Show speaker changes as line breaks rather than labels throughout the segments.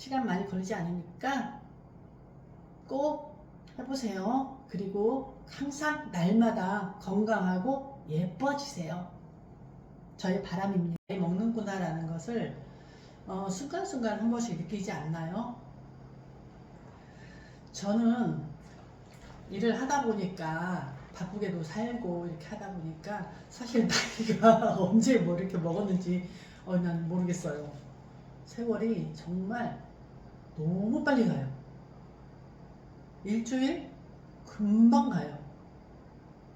시간 많이 걸리지 않으니까 꼭 해보세요. 그리고 항상 날마다 건강하고 예뻐지세요. 저의 바람입니다. 먹는구나 라는 것을 순간순간 한 번씩 느끼지 않나요? 저는 일을 하다 보니까 바쁘게도 살고 이렇게 하다 보니까 사실 나이가 언제 뭐 이렇게 먹었는지 난 모르겠어요. 세월이 정말 너무 빨리 가요. 일주일 금방 가요.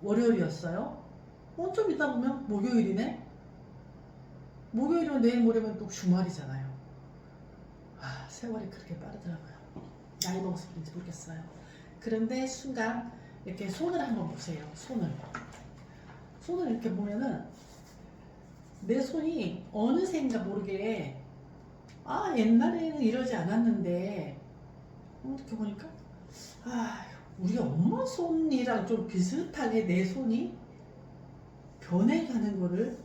월요일이었어요. 좀 있다 보면 목요일이네. 목요일이면 내일 모레면 또 주말이잖아요. 세월이 그렇게 빠르더라고요. 나이 먹어서 그런지 모르겠어요. 그런데 순간 이렇게 손을 한번 보세요. 손을 이렇게 보면은 내 손이 어느새인가 모르게 옛날에는 이러지 않았는데 이렇게 보니까 우리 엄마 손이랑 좀 비슷하게 내 손이 변해가는 거를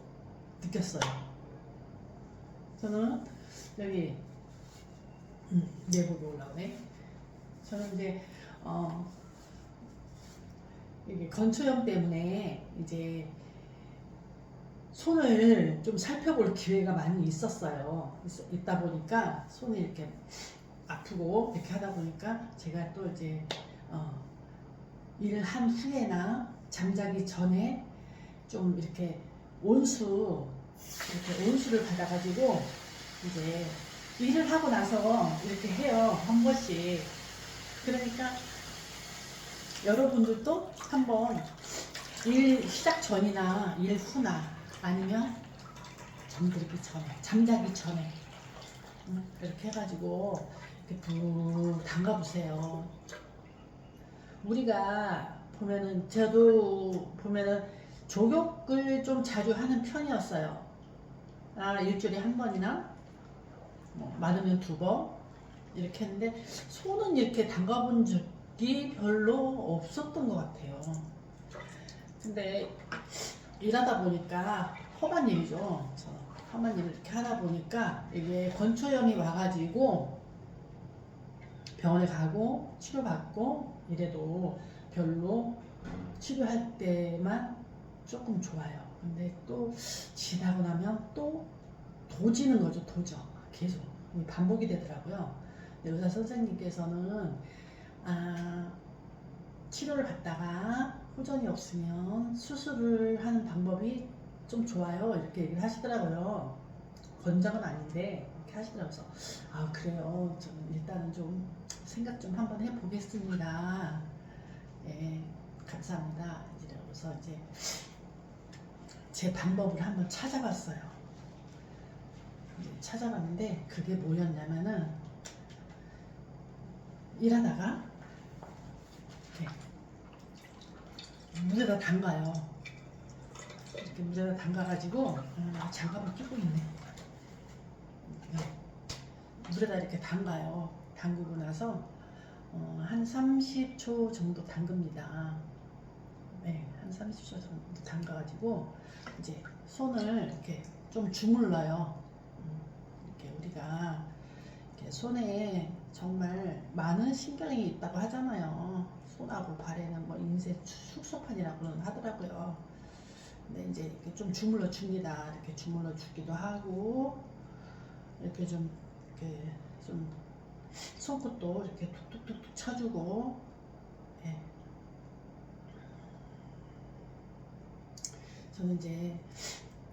느꼈어요. 저는 여기 내복이 올라오네. 저는 이제 이게 건초염 때문에 이제 손을 좀 살펴볼 기회가 많이 있다 보니까 손이 이렇게 아프고 이렇게 하다 보니까 제가 또 이제 일을 한 후에나 잠자기 전에 좀 이렇게 온수를 받아가지고 이제 일을 하고 나서 이렇게 해요. 한 번씩. 그러니까 여러분들도 한번 일 시작 전이나 일 후나 아니면 잠자기 전에 이렇게 해가지고 이렇게 푹 담가보세요. 우리가 보면은 저도 보면은 족욕을 좀 자주 하는 편이었어요. 일주일에 한 번이나 많으면 2번 이렇게 했는데 손은 이렇게 담가본 적이 별로 없었던 것 같아요. 근데 일하다 보니까 험한 일이죠. 험한 일을 이렇게 하다 보니까 이게 건초염이 와가지고 병원에 가고 치료받고 이래도 별로 치료할 때만 조금 좋아요. 근데 또 지나고 나면 또 도지는 거죠. 계속 반복이 되더라고요. 의사 선생님께서는 치료를 받다가 호전이 없으면 수술을 하는 방법이 좀 좋아요. 이렇게 얘기를 하시더라고요. 권장은 아닌데 이렇게 하시더라고요. 그래요. 저는 일단은 좀 생각 좀 한번 해보겠습니다. 예, 감사합니다. 그래서 이제 제 방법을 한번 찾아봤어요. 찾아봤는데 그게 뭐였냐면은 일하다가 이렇게 물에다 담가요. 이렇게 물에다 담가가지고 장갑을 끼고 있네. 물에다 이렇게 담가요. 담그고 나서 한 30초 정도 담급니다. 네, 한 30초 정도 담가가지고 이제 손을 이렇게 좀 주물러요. 이렇게 우리가 이렇게 손에 정말 많은 신경이 있다고 하잖아요. 손하고 발에는 뭐 인쇄 축소판이라고 하더라고요. 근데 이제 이렇게 좀 주물러 줍니다. 이렇게 주물러 주기도 하고 이렇게 좀 손끝도 이렇게 툭툭툭툭 쳐주고. 예. 저는 이제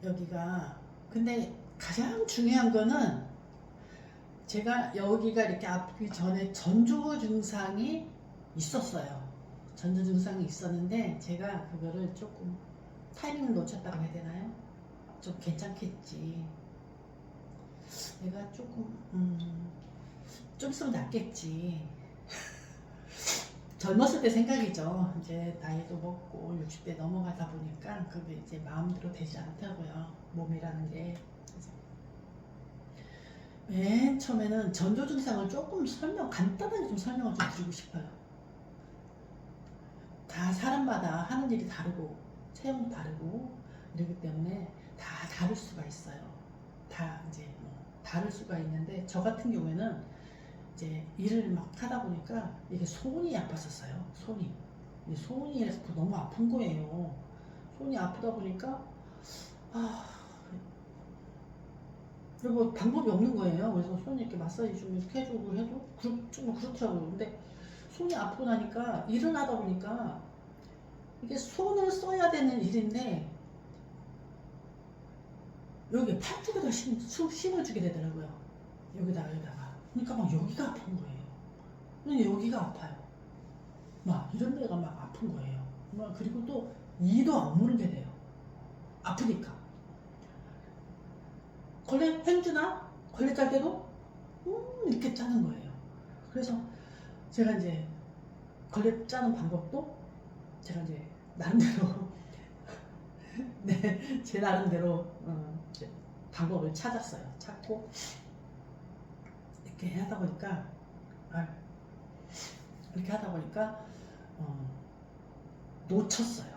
여기가 근데 가장 중요한 거는 제가 여기가 이렇게 아프기 전에 전조 증상이 있었어요. 전조 증상이 있었는데 제가 그거를 조금 타이밍을 놓쳤다고 해야 되나요? 좀 괜찮겠지. 내가 조금 좀 있으면 낫겠지. 젊었을 때 생각이죠. 이제 나이도 먹고 60대 넘어가다 보니까 그게 이제 마음대로 되지 않다고요. 몸이라는 게. 맨 처음에는 전조 증상을 조금 간단하게 좀 설명을 좀 드리고 싶어요. 다 사람마다 하는 일이 다르고 체형도 다르고 이러기 때문에 다 다를 수가 있어요. 다 이제 다를 수가 있는데 저 같은 경우에는 이제 일을 막 하다 보니까 이게 손이 아팠었어요. 손이. 이 손이 너무 아픈 거예요. 손이 아프다 보니까 아, 그리고 방법이 없는 거예요. 그래서 손이 이렇게 마사지 좀 이렇게 해주고 해도 좀 그렇더라고요. 근데 손이 아프고 나니까 일을 하다 보니까 이게 손을 써야 되는 일인데 여기 팔뚝에다 힘을 주게 되더라고요. 여기다가. 그러니까 막 여기가 아픈 거예요. 여기가 아파요. 막 이런 데가 막 아픈 거예요. 막 그리고 또 이도 안 무르게 돼요. 아프니까. 걸레 행주나 걸레 짤 때도 이렇게 짜는 거예요. 그래서 제가 이제 걸레 짜는 방법도 제가 이제 나름대로 네, 제 나름대로 이제 방법을 찾았어요. 찾고 이렇게 하다 보니까 이렇게 하다 보니까 놓쳤어요.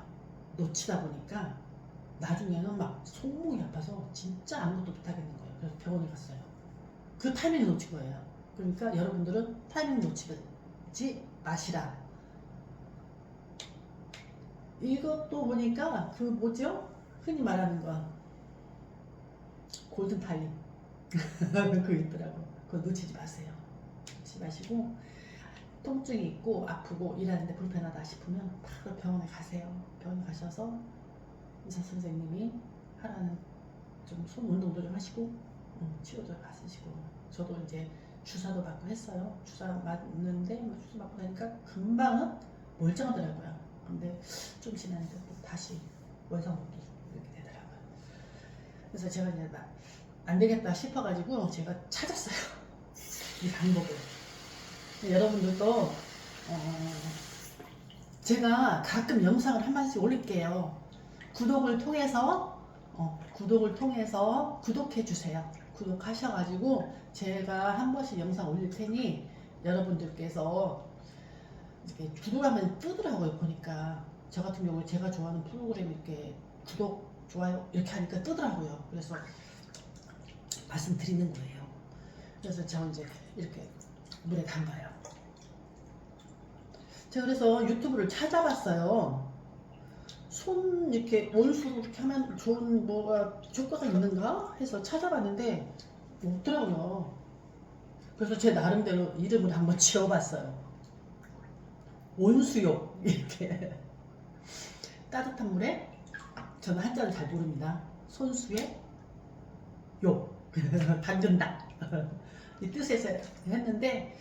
놓치다 보니까 나중에는 막 손목이 아파서 진짜 아무것도 못하겠는 거예요. 그래서 병원에 갔어요. 그 타이밍을 놓친 거예요. 그러니까 여러분들은 타이밍 놓치지 마시라. 이것도 보니까 그 뭐죠? 흔히 말하는 거 골든 타임 그거 있더라고. 그거 놓치지 마세요. 놓치지 마시고 통증이 있고 아프고 일하는데 불편하다 싶으면 바로 병원에 가세요. 병원에 가셔서 의사 선생님이 하라는 좀 손 운동도 좀 하시고 치료도 받으시고 저도 이제 주사도 받고 했어요. 주사 맞는데 주사 맞고 나니까 금방은 멀쩡하더라고요. 근데 좀 지나니까 또 다시 원상복귀 이렇게 되더라고요. 그래서 제가 이제 안 되겠다 싶어가지고 제가 찾았어요. 이 방법을. 여러분들도 제가 가끔 영상을 한 번씩 올릴게요. 구독을 통해서 구독해 주세요. 구독하셔가지고 제가 한 번씩 영상 올릴 테니 여러분들께서 이렇게 구독하면 뜨더라고요. 보니까 저 같은 경우에 제가 좋아하는 프로그램 이렇게 구독 좋아요 이렇게 하니까 뜨더라고요. 그래서 말씀드리는 거예요. 그래서 제가 이제 이렇게 물에 담가요. 제가 그래서 유튜브를 찾아봤어요. 손 이렇게 온수로 이렇게 하면 좋은 뭐가 효과가 있는가 해서 찾아봤는데 없더라고요. 그래서 제 나름대로 이름을 한번 지어봤어요. 온수욕 이렇게 따뜻한 물에 저는 한자를 잘 모릅니다. 손수에 욕 담근다 이 뜻에서 했는데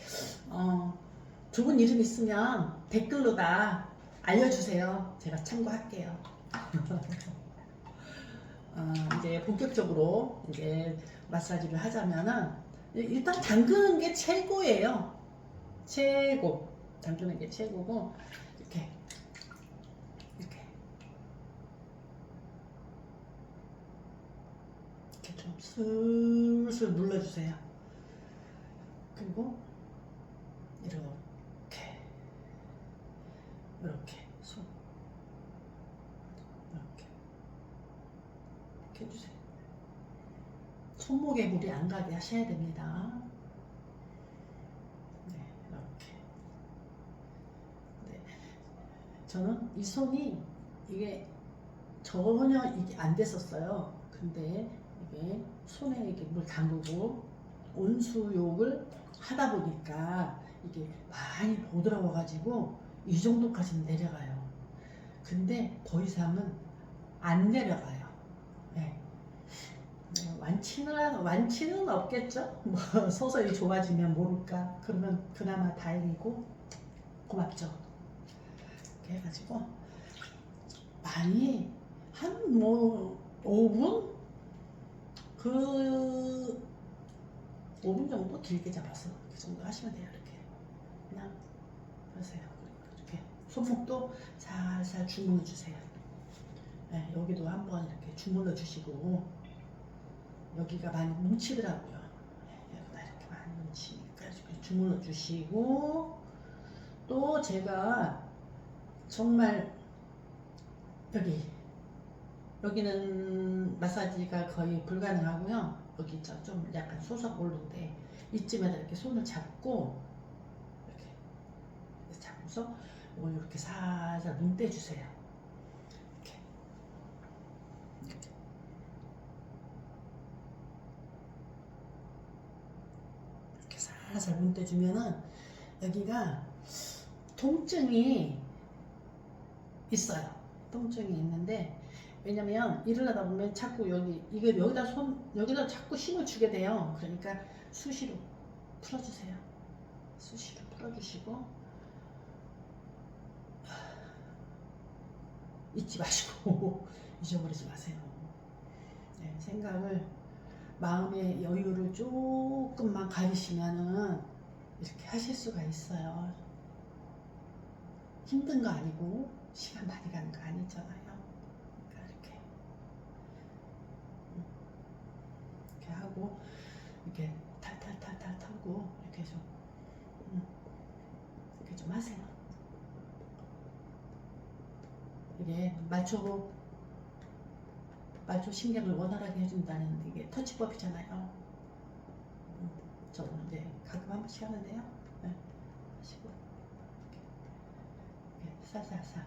좋은 이름 있으면 댓글로 다 알려주세요. 제가 참고할게요. 이제 본격적으로 이제 마사지를 하자면은 일단 담그는 게 최고예요. 최고. 담그는 게 최고고 이렇게 좀 슬슬 눌러주세요. 그리고 이렇게 손 이렇게 해주세요. 손목에 물이 안 가게 하셔야 됩니다. 네, 이렇게. 네. 저는 이 손이 이게 전혀 이게 안 됐었어요. 근데 이게 손에 이게 물 담그고 온수욕을 하다 보니까 이게 많이 보드라워가지고 이 정도까지는 내려가요. 근데 더 이상은 안 내려가요. 네. 완치는 없겠죠. 뭐 서서히 좋아지면 모를까. 그러면 그나마 다행이고 고맙죠. 이렇게 해가지고 많이 한 뭐 5분? 그 5분 정도 길게 잡아서 그 정도 하시면 돼요. 이렇게 그냥 하세요. 이렇게 손목도 살살 주물러 주세요. 네, 여기도 한번 이렇게 주물러 주시고 여기가 많이 뭉치더라고요. 네, 여기가 이렇게 많이 뭉치니까 이렇게 주물러 주시고 또 제가 정말 여기는 마사지가 거의 불가능하고요. 여기 좀 약간 소석 올른데 이쯤에다 이렇게 손을 잡고 이렇게 잡고서 이걸 이렇게 살살 눈 떼주세요. 이렇게. 이렇게 살살 눈 떼주면은 여기가 통증이 있어요. 통증이 있는데 왜냐면 일을 하다 보면 자꾸 여기다 자꾸 힘을 주게 돼요. 그러니까 수시로 풀어주세요. 수시로 풀어주시고 잊지 마시고 잊어버리지 마세요. 네, 생각을 마음의 여유를 조금만 가지시면은 이렇게 하실 수가 있어요. 힘든 거 아니고 시간 많이 가는 거 아니잖아요. 그러니까 이렇게 하고 이렇게 탈탈탈탈 털고 이렇게 좀 하세요. 이게 말초 신경을 원활하게 해준다는 이게 터치법이잖아요. 저는 이제 가끔 한 번씩 하는데요. 네, 하시고 이렇게 살살살.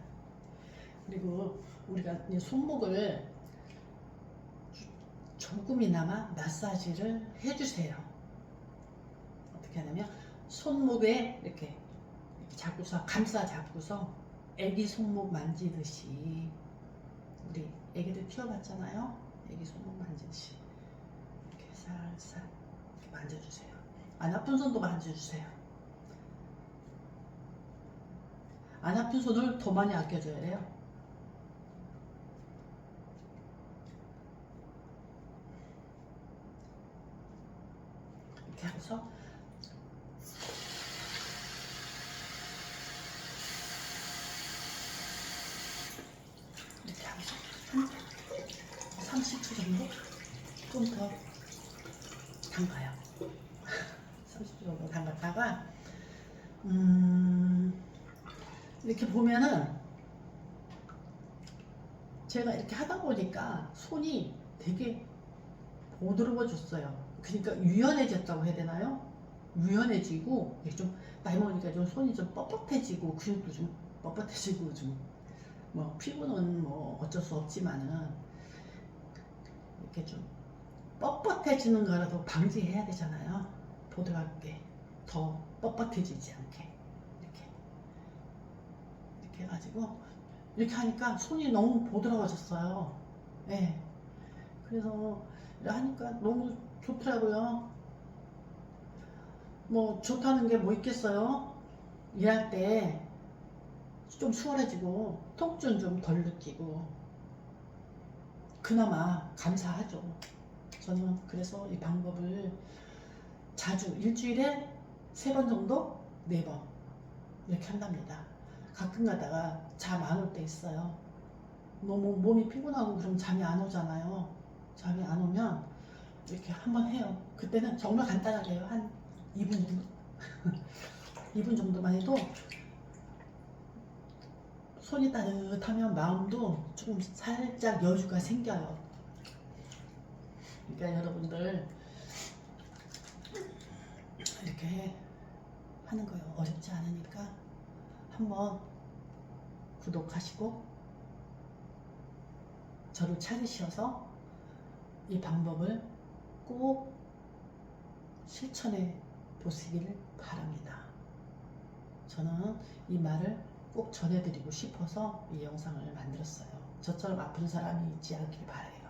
그리고 우리가 이제 손목을 조금이나마 마사지를 해주세요. 어떻게 하냐면 손목에 이렇게 잡고서 감싸 잡고서 애기 손목 만지듯이 우리 애기들 키워봤잖아요. 애기 손목 만지듯이 이렇게 살살 이렇게 만져주세요. 안 아픈 손도 만져주세요. 안 아픈 손을 더 많이 아껴줘야 돼요. 이렇게 하고서 이렇게 하고서 30초 정도 좀 더 담가요. 30초 정도 담갔다가 이렇게 보면은 제가 이렇게 하다 보니까 손이 되게 보드러워졌어요. 그러니까 유연해졌다고 해야 되나요? 유연해지고 좀 나이 먹으니까 좀 손이 좀 뻣뻣해지고 근육도 좀 뻣뻣해지고 좀 뭐 피부는 뭐 어쩔 수 없지만은 이렇게 좀 뻣뻣해지는 거라도 방지해야 되잖아요. 보드랍게 더 뻣뻣해지지 않게 이렇게 해가지고 이렇게 하니까 손이 너무 보드러워졌어요. 네. 그래서 이렇게 하니까 너무 좋더라고요. 뭐 좋다는 게 뭐 있겠어요? 일할 때 좀 수월해지고 통증 좀 덜 느끼고 그나마 감사하죠. 저는 그래서 이 방법을 자주 일주일에 3번 정도 4번 이렇게 한답니다. 가끔 가다가 잠 안 올 때 있어요. 너무 몸이 피곤하고 그럼 잠이 안 오잖아요. 잠이 안 오면 이렇게 한번 해요. 그때는 정말 간단하게 해요. 한 2분 정도 2분 정도만 해도 손이 따뜻하면 마음도 좀 살짝 여유가 생겨요. 그러니까 여러분들 이렇게 하는 거예요. 어렵지 않으니까 한번 구독하시고 저를 찾으셔서 이 방법을 꼭 실천해 보시기를 바랍니다. 저는 이 말을 꼭 전해드리고 싶어서 이 영상을 만들었어요. 저처럼 아픈 사람이 있지 않길 바라요.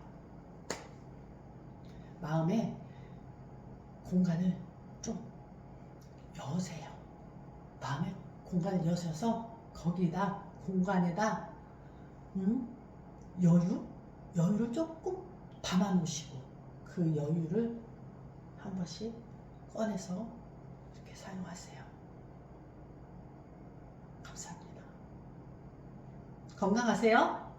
마음에 공간을 좀 여세요. 마음에 공간을 여셔서 거기다 공간에다 여유를 조금 담아 놓으시고 그 여유를 한 번씩 꺼내서 이렇게 사용하세요. 감사합니다. 건강하세요.